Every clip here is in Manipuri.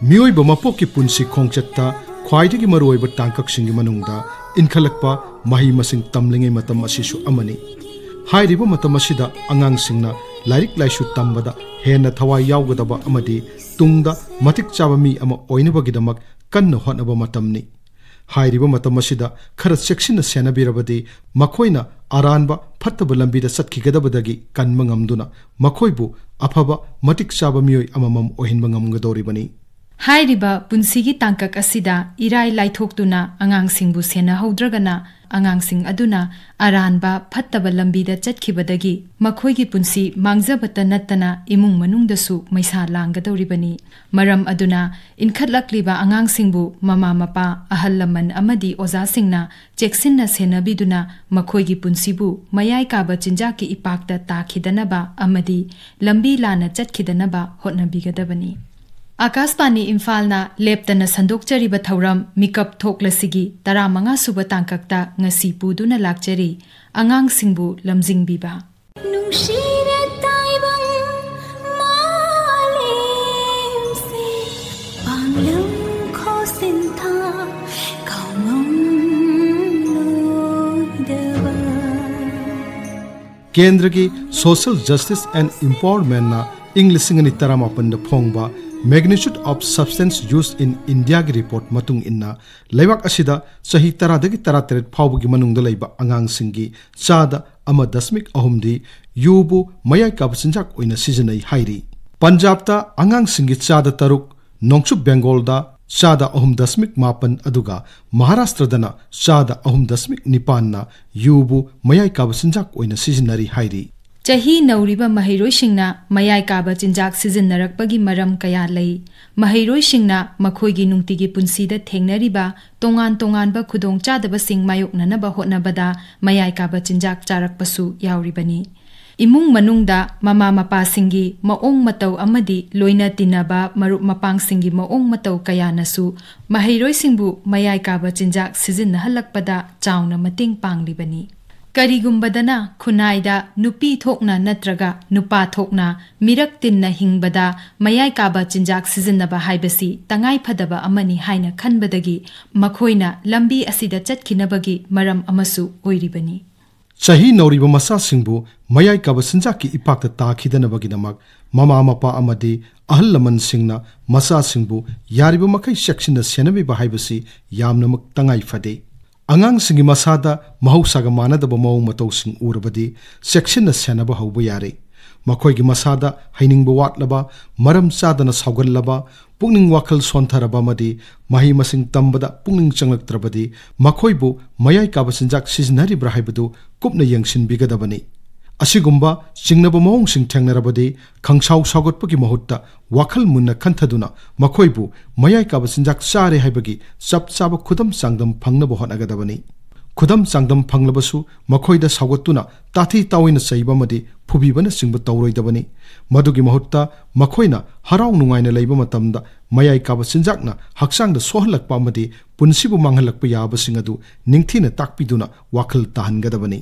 मियोइब मपोकी पुंसी खोंगचत्ता ख्वाइदगी मरुओइब टांककसिंगी मनुंगदा इनखलकपा मही मसिंग तमलिंगै मतम असिसु अमनि हाइरिब मतम असिदा अंगांगसिंगना लाइरिक लाइसु तंबदा हेन्ना थवाइ यावगदबा अमदि तुंगदा मतिक चाबा मी अमा ओइनबगिदमक कन्न होनब मतमनि हाइरिब मतम असिदा खरा सेक्सिन सेनबिरबदि मखोइना आरानबा फत्तब लंबिदा सत्खिगदबदगी कन्म ngamduna मखोइबु अफबा मतिक चाबा मियोइ अममम ओहिनबा ngamgadoribani हाइरिबा पुंसीगी तांकक असिदा इराय लाइथोक्तुना अंगांगसिंगबु सेनहौद्रगना अंगांगसिंग अदुना अरानबा फत्तबा लंबीदा चटखिबदगी मखोइगी पुंसी मांगजबत नत्तना इमुंग मनुंगदसु मैसा लांगदौरिबनी मरम अदुना इनखतलक्लिबा अंगांगसिंगबु ममा मपा अहल लमन अमदी ओजासिंगना चेक्सिन्ना सेनबिदुना मखोइगी पुंसीबु मयाय काबा चिंजाकी इपाकता ताखिदनबा अमदी लंबी लाना चटखिदनबा होटनबिगदबनी आकाशवाणी इम्फालना लेप्तना संदोकचरिबा थौरम मिकअप थोकलसिगी 15 सुबा तांककता ngasi पुदुना लाक्चरी अंगांगसिंगबु लमजिंगबिबा नुंशिरा ताइबंग मालेमसे पांगलम खोसिंथा कामम लोदबा केंद्र की सोशल जस्टिस एंड एम्पावरमेंट ना इंग्लिशिंगनि तरामापन फोंगबा Magnitude of substance use in India की रिपोर्ट मतुंग इन्ना लेवाक असिदा सही तरादगी तरातरेट फावबगी मनुंगदा लैबा अंगांगसिंगी चादा अमा दशमिक अहुमदी यूबु मयाय काबसिंजाक ओइना सिजनै हाइरी पंजाबता अंगांगसिंगी चादा तरुक नोंगचुप बेंगोलदा चादा अहुम दशमिक मापन अदुगा महाराष्ट्रदना चादा अहुम दशमिक निपानना यूबु मयाय काबसिंजाक ओइना सिजनरी हाइरी चाही नौरिबा महिरोइसिंगना मयाय काबा चिंजाक सिजनरकपगी मरम कया लई महिरोइसिंगना मखोइगी नुंगतिगी पुंसीदा थेंगनरिबा तोंगान तोंगानबा खुदोंग चादबसिंग मायोकननबा होटनबदा मयाय काबा चिंजाक चारकपसु यावरिबनी इमुंग मनुंगदा ममा मपासिंगी मओंग मतौ अमदी लोइना तिनबा मरुप मपांगसिंगी मओंग मतौ कयानसु महिरोइसिंगबु मयाय काबा चिंजाक सिजनहलकपदा चावना मतेंग पांगलिबनी करिगुंबदना खुनाइदा नुपी थोकना नत्रगा नुपा थोकना मिरक तिन्ना हिंगबदा मयाय काबा चिंजाक सिजनबा हाइबसी तंगाई फदबा अमनी हाइना खनबदगी मखोइना लंबी असिदा चटखिनबगी मरम अमसु ओइरिबनी चाही नौरिबा मसा सिंगबु मयाय काबा चिंजाकी इपाकता ताखिदनबगिदमक ममा मपा अमदी अहल लमन सिंगना मसा सिंगबु यारिबा मखै सेक्शन सेनबिबा हाइबसी यामनमक तंगाई फदे अंगांग सिंगी मसादा महौसागा मानदबा मौंग मतौसिंग उरबदी सेक्शन सेनबा हौबा यारे मखोइगी मसादा हैनिंगबा वाटलबा मरम चादना सावगल्लबा पुंगनिंग वाखल सोंथरबा मदी मही मसिंग तंबदा पुंगनिंग चंगलक्त्रबदी मखोइबु मयाय काबा चिंजाक सिजनरिब्रा हाइबदु कुपना यंगसिनबिगदबनी असिगुंबा चिंगनबा मौंगसिंग थेंगनरबदी खंगसाव सागोटपगी महुत्ता वाखल मुन्ना खंथदुना मखोइबु मयाय काबा चिंजाक चारे हाइबगी चप चाबा खुदम चांगदम फंगनबा होटनगदबनी खुदम चांगदम फंगलबसु मखोइदा सागोत्तुना ताथी तावइना चैबमदी फुबीबना सिंगबा तौरोइदबनी मदुगी महुत्ता मखोइना हराव नुंगाइना लैबा मतमदा मयाय काबा चिंजाकना हक्सांगदा सोहलकपा अमदी पुनसिबु मांगहलकपा याबसिंग अदु निंगथिना ताकपिदुना वाखल ताहनगदबनी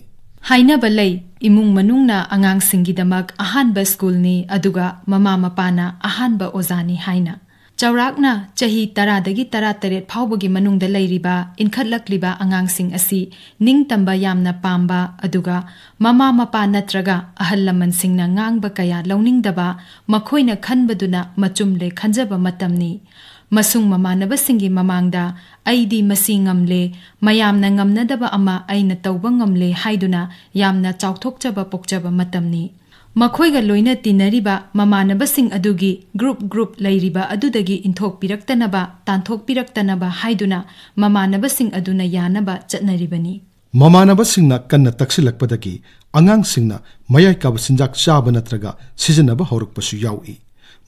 हाइनबा लई इमुंग मनुंगना अंगांगसिंगीदमक अहानबा स्कूलनी अदुगा ममा मपाना अहानबा ओजानी हाइना चौराकना चाही 10 दगी 13 फावबगी मनुंगदा लैरिबा इनखतलक्लिबा अंगांगसिंग असि निंगतंबा यामना पांबा अदुगा ममा मपा नत्रगा अहल लमनसिंगना ngang कया लौनिंगदबा मखोइना खनबदुना मचुमले खंजबा मतमनी मसुंग ममानबसिंगी ममांगदा अइदी मसी ngamle मयामना ngamnadaba ama aina tawba ngamle haiduna yamna chawthokchaba pokchaba matamni ꯃꯈꯣꯏꯒ ꯂꯣꯏꯅ ꯇꯤꯟꯅꯔꯤꯕ ꯃꯃꯥꯟꯅꯕꯁꯤꯡ ꯑꯗꯨꯒꯤ ꯒ꯭ꯔꯨꯞ ꯂꯩꯔꯤꯕ ꯑꯗꯨꯗꯒꯤ ꯏꯟꯊꯣꯛꯄꯤꯔꯛꯇꯅꯕ ꯇꯥꯟꯊꯣꯛꯄꯤꯔꯛꯇꯅꯕ ꯍꯥꯏꯗꯨꯅ ꯃꯃꯥꯟꯅꯕꯁꯤꯡ ꯑꯗꯨꯅ ꯌꯥꯅꯕ ꯆꯠꯅꯔꯤꯕꯅꯤ ꯃꯃꯥꯟꯅꯕꯁꯤꯡꯅ ꯀꯟꯅ ꯇꯛꯁꯤꯜꯂꯛꯄꯗꯒꯤ ꯑꯉꯥꯡꯁꯤꯡꯅ ꯃꯌꯥꯏ ꯀꯥꯕ ꯆꯤꯟꯖꯥꯛ ꯆꯥꯕ ꯅꯠꯇ꯭ꯔꯒ ꯁꯤꯖꯤꯟꯅꯕ ꯍꯧꯔꯛꯄꯁꯨ ꯌꯥꯎꯏ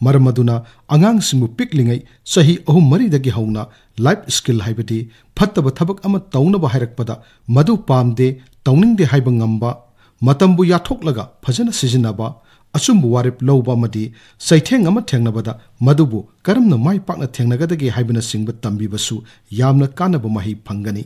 ꯃꯔꯝ ꯑꯗꯨꯅ ꯑꯉꯥꯡꯁꯤꯡꯕꯨ ꯄꯤꯛꯂꯤꯉꯩ ꯆꯍꯤ 3-4ꯗꯒꯤ ꯍꯧꯅ ꯂꯥꯏꯐ ꯁ꯭ꯀꯤꯜ ꯍꯥꯏꯕꯗꯤ ꯐꯠꯇꯕ ꯊꯕꯛ ꯑꯃ ꯇꯧꯅꯕ ꯍꯥꯏꯔꯛꯄꯗ ꯃꯗꯨ ꯄꯥꯝꯗꯦ ꯇꯧꯅꯤꯡꯗꯦ ꯍꯥꯏꯕ ꯉꯝꯕ ꯃꯇꯝꯕꯨ ꯌꯥꯊꯣꯛꯂꯒ ꯐꯖꯅ ꯁꯤꯖꯤꯟꯅꯕ ꯑꯆꯨꯝꯕ ꯋꯥꯔꯦꯞ ꯂꯧꯕ ꯑꯃꯗꯤ ꯆꯩꯊꯦꯡ ꯑꯃ ꯊꯦꯡꯅꯕꯗ ꯃꯗꯨꯕꯨ ꯀꯔꯝꯅ ꯃꯥꯏ ꯄꯥꯛꯅ ꯊꯦꯡꯅꯒꯗꯒꯦ ꯍꯥꯏꯕꯅꯆꯤꯡꯕ ꯇꯝꯕꯤꯕꯁꯨ ꯌꯥꯝꯅ ꯀꯥꯟꯅꯕ ꯃꯍꯩ ꯐꯪꯒꯅꯤ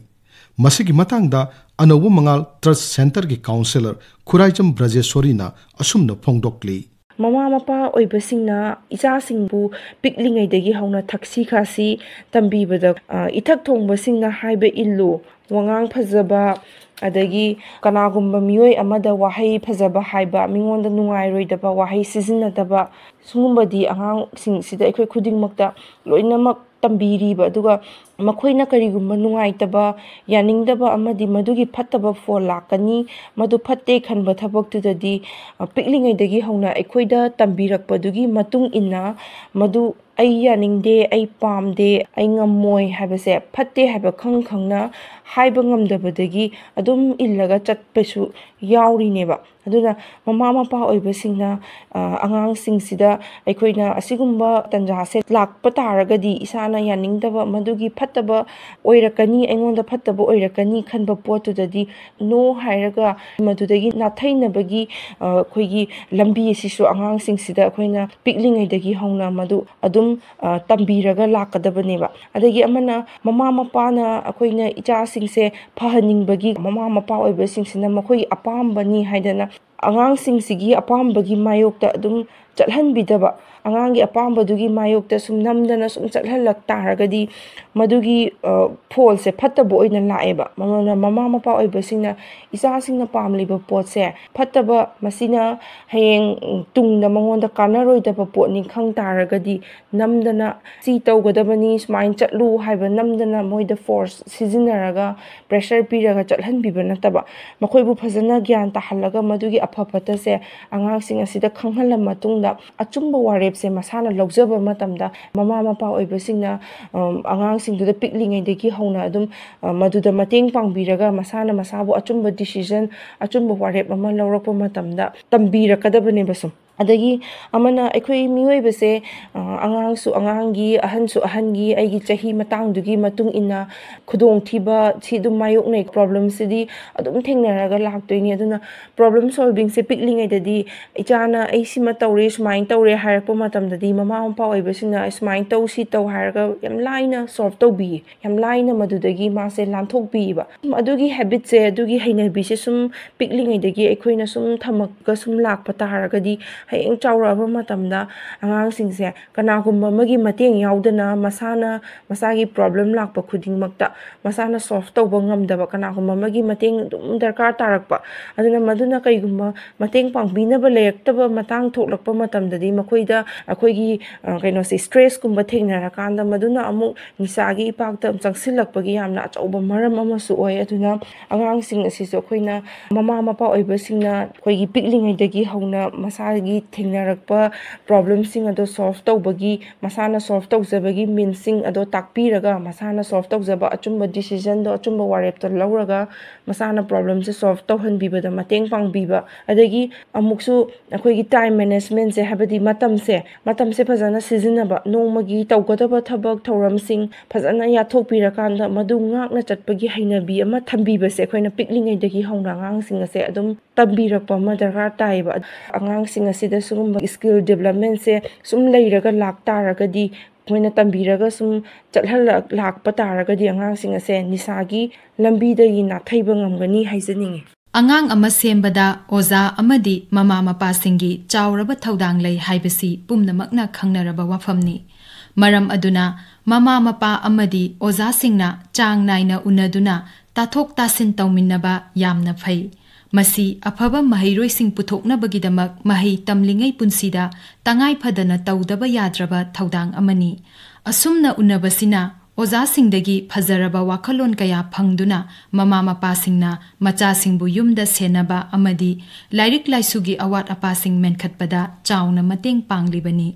ꯃꯁꯤꯒꯤ ꯃꯇꯥꯡꯗ ꯑꯅꯧꯕ ꯃꯉꯥꯜ ꯇ꯭ꯔꯁꯠ ꯁꯦꯟꯇꯔꯒꯤ ꯀꯥꯎꯟꯁꯤꯂꯔ ꯈꯨꯔꯥꯏꯖꯝ ꯕ꯭ꯔꯖꯦꯁꯣꯔꯤꯅ ꯑꯁꯨꯝꯅ ꯐꯣꯡꯗꯣꯛꯂꯤ ꯃꯃꯥ ꯃꯄꯥ ꯑꯣꯏꯕꯁꯤꯡꯅ ꯏꯆꯥꯁꯤꯡꯕꯨ ꯄꯤꯛꯂꯤꯉꯩꯗꯒꯤ ꯍꯧꯅ ꯊꯛꯁꯤ ꯈꯥꯁꯤ ꯇꯝꯕꯤꯕꯗ ꯏꯊꯛ ꯊꯣꯡꯕꯁꯤꯡꯅ ꯍꯥꯏꯕ ꯏꯜꯂꯨ ꯋꯥꯉꯥꯡ ꯐꯖꯕ ꯑꯗꯒꯤ ꯀꯅꯥꯒꯨꯝꯕ ꯃꯤꯑꯣꯏ ꯑꯃꯗ ꯋꯥꯍꯩ ꯐꯖꯕ ꯍꯥꯏꯕ ꯃꯤꯉꯣꯟꯗ ꯅꯨꯡꯉꯥꯏꯔꯣꯏꯗꯕ ꯋꯥꯍꯩ ꯁꯤꯖꯤꯟꯅꯗꯕ ꯁꯤꯒꯨꯝꯕꯗꯤ ꯑꯉꯥꯡꯁꯤꯡꯁꯤꯗ ꯑꯩꯈꯣꯏ ꯈꯨꯗꯤꯡꯃꯛꯇ ꯂꯣꯏꯅꯃꯛ ꯇꯝꯕꯤꯔꯤꯕ ꯑꯗꯨꯒ ꯃꯈꯣꯏꯅ ꯀꯔꯤꯒꯨꯝꯕ ꯅꯨꯡꯉꯥꯏꯇꯕ ꯌꯥꯅꯤꯡꯗꯕ ꯑꯃꯗꯤ ꯃꯗꯨꯒꯤ ꯐꯠꯇꯕ ꯐꯣꯜ ꯂꯥꯛꯀꯅꯤ ꯃꯗꯨ ꯐꯠꯇꯦ ꯈꯟꯕ ꯊꯕꯛꯇꯨꯗꯗꯤ ꯄꯤꯛꯂꯤꯉꯩꯗꯒꯤ ꯍꯧꯅ ꯑꯩꯈꯣꯏꯗ ꯇꯝꯕꯤꯔꯛꯄꯗꯨꯒꯤ ꯃꯇꯨꯡ ꯏꯟꯅ ꯃꯗꯨ ꯑꯩ ꯌꯥꯅꯤꯡꯗꯦ ꯑꯩ ꯄꯥꯝꯗꯦ ꯑꯩ ꯉꯝꯃꯣꯏ ꯍꯥꯏꯕꯁꯦ ꯐꯠꯇꯦ ꯍꯥꯏꯕ ꯈꯪꯅ ꯍꯥꯏꯕ ꯉꯝꯗꯕꯗꯒꯤ ꯑꯗꯨꯝ ꯏꯜꯂꯒ ꯆꯠꯄꯁꯨ ꯌꯥꯎꯔꯤꯅꯦꯕ ꯑꯗꯨꯅ ꯃꯃꯥ ꯃꯄꯥ ꯑꯣꯏꯕꯁꯤꯡꯅ ꯑꯉꯥꯡꯁꯤꯡꯁꯤꯗ ꯑꯩꯈꯣꯏꯅ ꯑꯁꯤꯒꯨꯝꯕ ꯇꯟꯖꯥꯁꯦ ꯂꯥꯛꯄ ꯇꯥꯔꯒꯗꯤ ꯏꯁꯥꯅ ꯌꯥꯅꯤꯡꯗꯕ ꯃꯗꯨꯒꯤ ꯐꯠꯇꯕ ꯑꯣꯏꯔꯛꯀꯅꯤ ꯑꯩꯉꯣꯟꯗ ꯐꯠꯇꯕ ꯑꯣꯏꯔꯛꯀꯅꯤ ꯈꯟꯕ ꯄꯣꯠꯇꯨꯗꯗꯤ ꯅꯣ ꯍꯥꯏꯔꯒ ꯃꯗꯨꯗꯒꯤ ꯅꯥꯊꯩꯅꯕꯒꯤ ꯑꯩꯈꯣꯏꯒꯤ ꯂꯝꯕꯤ ꯑꯁꯤꯁꯨ ꯑꯉꯥꯡꯁꯤꯡꯁꯤꯗ ꯑꯩꯈꯣꯏꯅ ꯄꯤꯛꯂꯤꯉꯩꯗꯒꯤ ꯍꯧꯅ ꯃꯗꯨ ꯑꯗꯨꯝ ꯇꯝꯕꯤꯔꯒ ꯂꯥꯛꯀꯗꯕꯅꯦꯕ ꯑꯗꯒꯤ ꯑꯃꯅ ꯃꯃꯥ ꯃꯄꯥꯅ ꯑꯩꯈꯣꯏꯅ ꯏꯆꯥꯁꯤꯡꯁꯦ ꯐꯍꯟꯅꯤꯡꯕꯒꯤ ꯃꯃꯥ ꯃꯄꯥ ꯑꯣꯏꯕꯁꯤꯡꯁꯤꯅ ꯃꯈꯣꯏꯒꯤ ꯑꯄꯥꯝꯕꯅꯤ ꯍꯥꯏꯗꯅ ꯑꯉꯥꯡꯁꯤꯡꯁꯤꯒꯤ ꯑꯄꯥꯝꯕꯒꯤ ꯃꯥꯌꯣꯛꯇ ꯑꯗꯨꯝ ꯆꯠꯍꯟꯕꯤꯗꯕ ꯑꯉꯥꯡꯒꯤ ꯑꯄꯥꯝꯕꯗꯨꯒꯤ ꯃꯥꯌꯣꯛꯇ ꯁꯨꯝ ꯅꯝꯗꯅ ꯁꯨꯝ ꯆꯠꯍꯜꯂꯛ ꯇꯥꯔꯒꯗꯤ ꯃꯗꯨꯒꯤ ꯐꯣꯜꯁꯦ ꯐꯠꯇꯕ ꯑꯣꯏꯅ ꯂꯥꯛꯑꯦꯕ ꯃꯃꯥ ꯃꯄꯥ ꯑꯣꯏꯕꯁꯤꯡꯅ ꯏꯆꯥꯁꯤꯡꯅ ꯄꯥꯝꯂꯤꯕ ꯄꯣꯠꯁꯦ ꯐꯠꯇꯕ ꯃꯁꯤꯅ ꯍꯌꯦꯡ ꯇꯨꯡꯗ ꯃꯉꯣꯟꯗ ꯀꯥꯟꯅꯔꯣꯏꯗꯕ ꯄꯣꯠꯅꯤ ꯈꯪ ꯇꯥꯔꯒꯗꯤ ꯅꯝꯗꯅ ꯁꯤ ꯇꯧꯒꯗꯕꯅꯤ ꯁꯨꯃꯥꯏꯅ ꯆꯠꯂꯨ ꯍꯥꯏꯕ ꯅꯝꯗꯅ ꯃꯣꯏꯗ ꯐꯣꯔꯁ ꯁꯤꯖꯤꯟꯅꯔꯒ ꯄ꯭ꯔꯦꯁꯔ ꯄꯤꯔꯒ ꯆꯠꯍꯟꯕꯤꯕ ꯅꯠꯇꯕ ꯃꯈꯣꯏꯕꯨ ꯐꯖꯅ ꯒ꯭ꯌꯥꯟ ꯇꯥꯍꯜꯂꯒ ꯃꯗꯨꯒꯤ ꯑꯐ ꯐꯠꯇꯁꯦ ꯑꯉꯥꯡꯁꯤꯡ ꯑꯁꯤꯗ ꯈꯪꯍꯜꯂ ꯃꯇꯨꯡꯗ ꯑꯆꯨꯝꯕ ꯋꯥꯔꯦꯞꯁꯦ ꯃꯁꯥꯅ ꯂꯧꯖꯕ ꯃꯇꯝꯗ ꯃꯃꯥ ꯃꯄꯥ ꯑꯣꯏꯕꯁꯤꯡꯅ ꯑꯉꯥꯡꯁꯤꯡꯗꯨꯗ ꯄꯤꯛꯂꯤꯉꯩꯗꯒꯤ ꯍꯧꯅ ꯑꯗꯨم ꯃꯗꯨꯗ ꯃꯇꯦꯡ ꯄꯥꯡꯕꯤꯔꯒ ꯃꯁꯥꯅ ꯃꯁꯥꯕꯨ ꯑꯆꯨꯝꯕ ꯗꯤꯁꯤꯖꯟ ꯑꯆꯨꯝꯕ ꯋꯥꯔꯦꯞ ꯑꯃ ꯂꯧꯔꯛꯄ ꯃꯇꯝꯗ ꯇꯝꯕꯤꯔꯛꯀꯗꯕꯅꯦꯕ ꯁꯨꯝ ꯑꯗꯒꯤ ꯑꯃꯅ ꯑꯩꯈꯣই ꯃꯤꯑꯣꯏꯕꯁꯦ ꯑꯉꯥꯡꯁꯨ ꯑꯉꯥꯡꯒꯤ ꯑꯍꯟꯁꯨ ꯑꯍꯟꯒꯤ ꯑꯩꯒꯤꯆꯍꯤ ꯃꯇꯥꯡꯗꯨꯒꯤ ꯃꯇꯨꯡ ꯏꯟꯅ ꯈꯨꯗꯣꯡꯊꯤꯕ ꯁꯤ ꯑꯗꯨꯝ ꯃꯥꯌꯣꯛꯅꯩ ꯄ꯭ꯔꯣꯕ꯭ꯂꯦꯝꯁꯤꯗꯤ ꯑꯗꯨꯝ ꯊꯦꯡꯅꯔꯒ ꯂꯥꯛꯇꯣꯏꯅꯤ ꯑꯗꯨꯅ ꯄ꯭ꯔꯣꯕ꯭ꯂꯦꯝ ꯁꯣꯜꯚꯤꯡꯁꯦ ꯄꯤꯛꯂꯤꯉꯩꯗꯗꯤ ꯏꯆꯥꯅ ꯑꯩ ꯁꯤꯃ ꯇꯧꯔꯦ ꯁꯨꯃꯥꯏꯅ ꯇꯧꯔꯦ ꯍꯥꯏꯔꯛꯄ ꯃꯇꯝꯗꯗꯤ ꯃꯃꯥ ꯃꯄꯥ ꯑꯣꯏꯕꯁꯤꯡꯅ ꯁꯨꯃꯥꯏꯅ ꯇꯧ ꯁꯤ ꯇꯧ ꯍꯥꯏꯔꯒ ꯌꯥꯝ लाइना सॉल्व तौबी यम लाइना मदुदगी मासे लांथोकबीबा अदुगी हैबिट से अदुगी हैनबी से सुम पिकलिंगैदगी अखोइना सुम थमकगा सुम लाकपा तारगदी हयेंग चावराबा मतमदा आंगांग सिंगसे कनागुम्बा मगी मतेंग यावदना मसाना मसागी प्रॉब्लम लाकपा खुदिंगमक्ता मसाना सॉल्व तौबा ngamdaba कनागुम्बा मगी मतेंग दुम दरकार तारकपा अदुना मदुना कईगुम्बा मतेंग पांगबीनबा लेरक्तबा मतांग थोकलकपा मतमददी मखोइदा अखोइगी कइनोसे स्ट्रेस कुम्बा थेंगनरकांदा मदुना अमुक निसागी इपाक्ता चंगसिलकपगी यामना अचौबा मरम अमसु ओय अदुना आंगांगसिंग असिसु अखोइना ममा मपा ओइबसिंगना अखोइगी पिकलिंगैदगी हौना मसागी थेंगनरकपा प्रॉब्लम सिंग अदो सॉल्व तौबगी मसाना सॉल्व तौजबगी मीन्सिंग अदो ताकपीरगा मसाना सॉल्व तौजबा अचुम्बा डिसिजन दो अचुम्बा वारेपतो लौरगा मसाना प्रॉब्लम से सॉल्व तौहनबीबदा मतेंग पांगबीबा अदगी अमुकसु अखोइगी टाइम मैनेजमेंट से हबदी मतमसे फजना सिजिनबा नोमगी तौगदबा थबक थौरमसिंग फजना याथोकपीरकांदा मदु ngakna चटपगी हैनबी अमा थंबीबसे अखोइना पिकलिंगैदगी हौना आंगांगसिंग असे अदुम तंबीरकपा अमा दरकार ताइबा आंगांगसिंग असिदा सुगुम्बा स्किल डेवलपमेंट से सुम लैरगा लाक्तारगदी अखोइना तंबीरगा सुम चलहल लाकपा तारगदी आंगांगसिंग असे निसागी लंबीदगी नाथैबा ngamgani हाइजनिंगे angang ama sembada oza amadi mama mapasinggi chawraba thodang lei haibasi pumnamakna khangnaraba wafamni maram aduna mama mapa amadi oza singna chang naina unaduna tathok tasin tawminnaba yamna phai masi afaba mahairoi sing puthokna bagidamak mahai tamlingai punsida tangai phadana tawdaba yadraba thodang amani asumna unabasina ओजासिंगदगी फजरबा वाखलोन कया फंगदुना ममा मपासिंगना मचासिंगबु युमदा सेनबा अमदी लाइरिक लाइसुगी अवाट अपासिंग मेनखतपदा चाउना मतेंग पांगलिबनी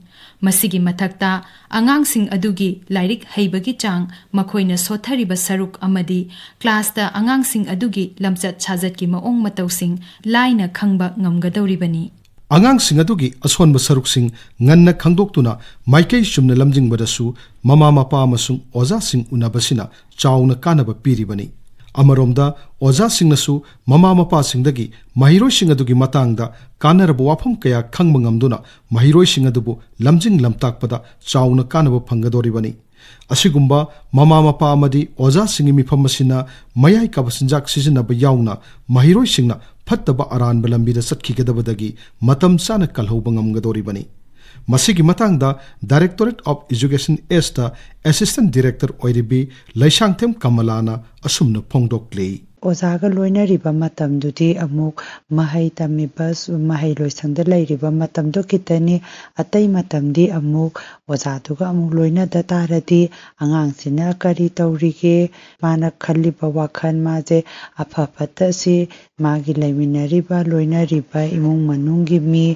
मसिगी मथक्ता आंगांगसिंग अदुगी लाइरिक हैबगी चांग मखोइना सोथरिबा सरुक अमदी क्लासता आंगांगसिंग अदुगी लमचत छाजतकी मओंग मतौसिंग लाइना खंगबा ngamgadawribani Anangsing adugi asonba saruksing nganna khangdoktuna maikai chumna lamjingbadasu mama mapa amasung oza sing unabasina chauna kanaba piribani amaromda oza singnasu mama mapa singdagi mahiroi sing adugi matangda kanaraba wafam kaya khangba ngamduna mahiroi sing adubu lamjing lamtakpada chauna kanaba phangadoribani asigumba mama mapa amadi oza singi mifam asina mayai kabasinjak sizinaba yauna mahiroi singna फत्तबा अरानबा लंबीदा चटखिगदबदगी मतम चाना कलहौबा ngamgadoribani masigi matangda Directorate of Education Esta Assistant Director oiribi Laisangthem Kamalana asumna phongdoklei ओजागा लोइनरिबा मतमदुदी अमुक महै तमिबस महै लोइसंग लैरिबा मतमदो कितनी अतै मतमदी अमुक ओजादुगा अमुक लोइना दतारदी आंगांसिना करी तौरिगे माना खल्लिबा वाखन माजे अफफतसी मागी लैमिनरिबा लोइनरिबा इमुंग मनुंगी मी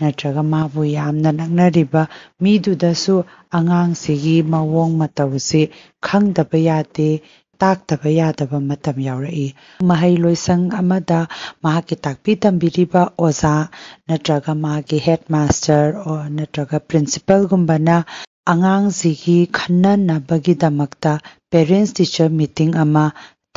नत्रगा माबु यामना नंगनरिबा मीदुदसु आंगांसिगी मवोंग मतौसी खंगदबा याते ताक्तबा यादबा मतम यावरई महै लोइसंग अमदा माकी ताकपी तंबिरिबा ओजा नत्रगा मागी हेडमास्टर और नत्रगा प्रिंसिपल गुंबना आंगांसिगी खन्ननबगी दमक्ता पेरेंट्स टीचर मीटिंग अमा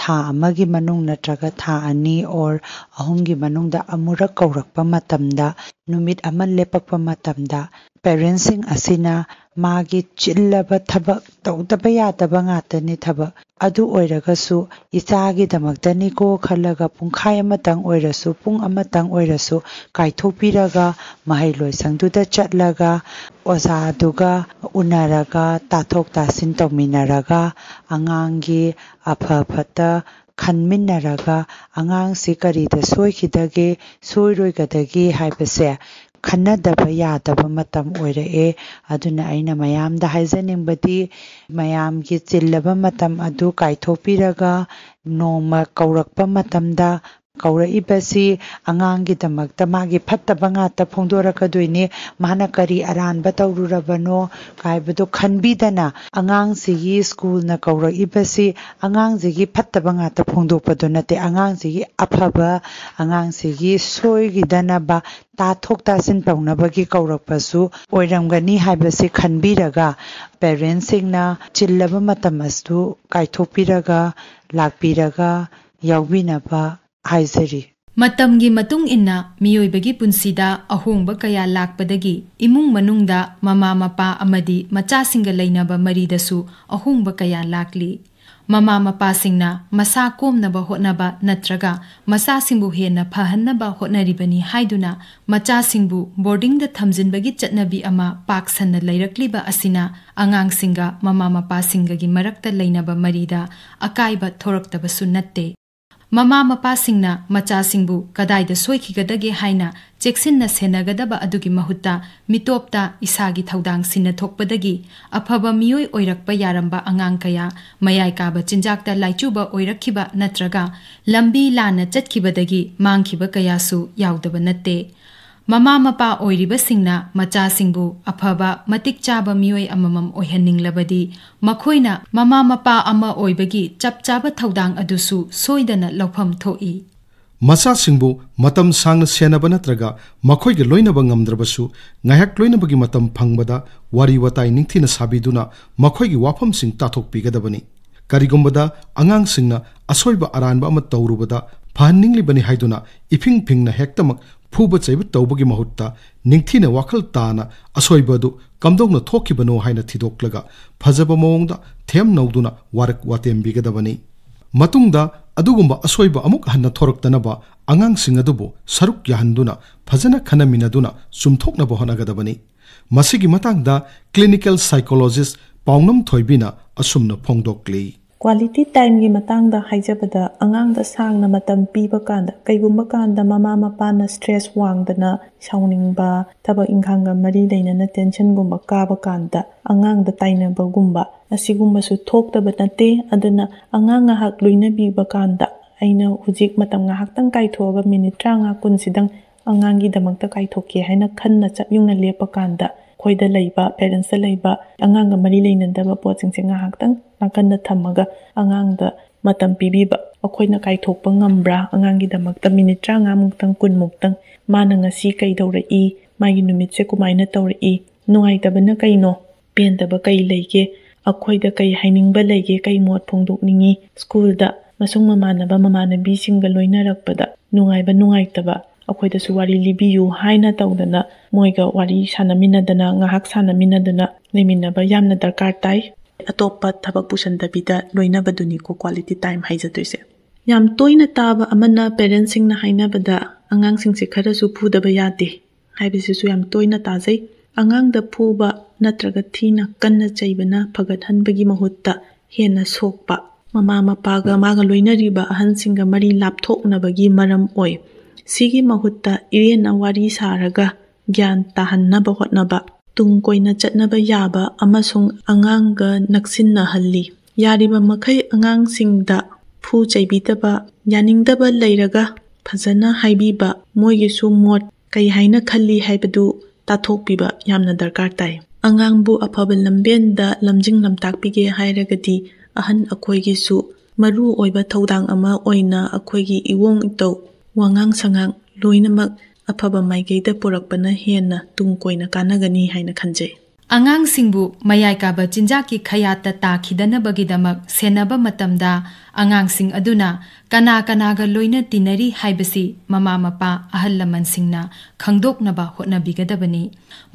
था अमगी मनुंग नत्रगा था अनि और अहुंगी मनुंगदा अमुरक कौरकपा मतमदा नुमित अमन लेपकपा मतमदा पेरेंट्सिंग असिना मागी चिल्लबा थबक तौदबा यादबा ngaतनी थबक अदु ओइरगसु इचागी दमक्तनी को खलगा पुंखाय अमतंग ओइरसु पुंग अमतंग ओइरसु काइथोपिरगा महै लोइसंगदुदा चटलगा ओजादुगा उनरगा ताथोक तासिन तौमिनरगा आंगांगी अफफता खनमिनरगा आंगांसि करिदा सोइखिदगे सोइरोइगदगे हाइबसे खन्नदबा यादबा मतम ओइरए अदुना अइना मयामदा हाइजनिंगबदी मयामगी चिल्लबा मतम अदु काइथोपिरगा नोमा कौरकपा मतमदा कौरइबसी आंगांगी दमक्ता मागी फत्तबा ngaता फोंदोरकदोइने माना करी अरानबा तौरुरबनो काइबदो खनबीदना आंगांसिगी स्कूल न कौरइबसी आंगांसिगी फत्तबा ngaता फोंदोपदो नते आंगांसिगी अफबा आंगांसिगी सोइगिदनबा ताथोक तासिन तौनबगी कौरकपसु ओइरमगनी हाइबसी खनबीरगा पेरेंट्सिंगना चिल्लबा मतमस्तु काइथोपिरगा लाकपिरगा याउबिनबा हाइजरी मतमगी मतुंग इन्ना मियोइबगी पुंसीदा अहोंबा कया लाकपदगी इमुंग मनुंगदा ममा मपा अमदी मचासिंगा लैनबा मरीदसु अहोंबा कया लाकली ममा मपासिंगना मसा कोमनबा होटनबा नत्रगा मसासिंबु हेना फहन्नबा होटनरिबनी हाइदुना मचासिंबु बोर्डिंगदा थमजिनबगी चटनबी अमा पाकसन्ना लैरक्लिबा असिना आंगांसिंगा ममा मपासिंगगी मरक्ता लैनबा मरीदा अकाइबा थोरक्तबसु नत्ते ममा मपासिंगना मचासिंगबु कदाइदा सोइखिगदगे हाइना चेक्सिन्ना सेनगदबा अदुगी महुत्ता मितोपता इसागी थौदांग सिन्ना थोकपदगी अफबा मियोय ओइरक्पा यारंबा आंगांग कया मयाय काबा चिंजाकता लाइचुबा ओइरक्खिबा नत्रगा लंबी लाना चटखिबदगी मांगखिबा कयासु यावदबा नत्ते ममा मपा ओइरिबसिंगना मचासिंगबु अफबा मतिक चाबा मियोय अममम ओइहन्निंगलबदी मखोइना ममा मपा अमा ओइबगी चपचाबा थौदांग अदुसु सोइदना लौफम थोई मचासिंगबु मतम सांगना सेनबा नत्रगा मखोइगे लोइनबा ngamdrabasu ngayak लोइनबगी मतम फंगबदा वारी वताई निंगथिना साबिदुना मखोइगे वाफमसिंग ताथोकपिगदबनी करिगुंबदा आंगांसिंगना असोइबा अरानबा अमा तौरुबदा फहन्निंगलिबनी हाइदुना इफिंग फिंगना हेक्तमक फूब चैब तौबगी महुत्ता निंगथिना वाखल ताना असोइबदु कमदोंगना थोखिबनो हाइना थिदोक्लगा फजबा मओंगदा थेम नौदुना वारक वातेमबिगदबनी मतुंगदा अदुगुंबा असोइबा अमुक हन्ना थोरक्तनबा आंगांसिंग अदुबु सरुक याहन्दुना फजना खनमिनदुना चुमथोकनबा होनागदबनी मसिगी मतंगदा क्लिनिकल साइकोलॉजिस्ट पाउनम थोइबिना असुमना फोंदोक्ली Quality time gi matangda haijabada angangda sangna matam piba kanda kaigumba kanda mama mapana stress wangdana sauningba thaba inkhanga mari leinana tension gumba kaba kanda angangda tainaba gumba asigumba su thokdaba nate aduna anganga hak loina biba kanda aina hujik matam nga haktang kaithoga minute 30 kunsidang angangi damakta kaithoke haina khanna chapyungna lepa kanda khoida leiba parents da leiba anganga mari leinandaba poching singa haktang nakanna thamaga angangda matam pibiba akoina kaithokpa ngambra angangi damakta minute 30 muktang kun muktang mana ngasi kaidorei magi numitse kumaina torei nungaitaba kaino pendaba kai leige akoida kai hainingba leige kai mot phongdokningi school da masung mamanabi singa loinarakpada nungaitaba akoida suwari libiyu haina tawdana moiga wari sanaminadana ngahak sanaminadana leminaba yamna darkar tai atopa thabak pusandabida loinabaduni ko quality time haijatoise yam toina taba amana parents singna hainabada angang singse kharasu phudaba yade haibisisu yam toina tajai angang da phuba natraga thina kanna chaibana phagathanbagi mahutta hena sokpa mama mapaga maga loinariba ahansinga mari lapthoknabagi maram oi sigi mahutta irena wari saraga gyan tahannaba hotnaba tung koina chatnaba yaba amasung anganga naksinna halli yariba makai angang singda phu chaibitaba yaningdaba leiraga phajana haibiba moigi su mot kai haina khalli haibadu tathokpiba yamna darkar tai angangbu afabal lambenda lamjing lamtakpige hairagadi ahan akoigi su maru oiba thodang ama oina akoigi iwong itau wangang sangang loinamak afaba maigeida porakpana hena tungkoina kanagani haina khanjai Anangsingbu mayai kaba jinjaki khayata takhidanabagidamag senaba matamda angangsing aduna kanaga loina tinari haibasi mama mapa ahal laman singna khangdoknaba hotnabigadabani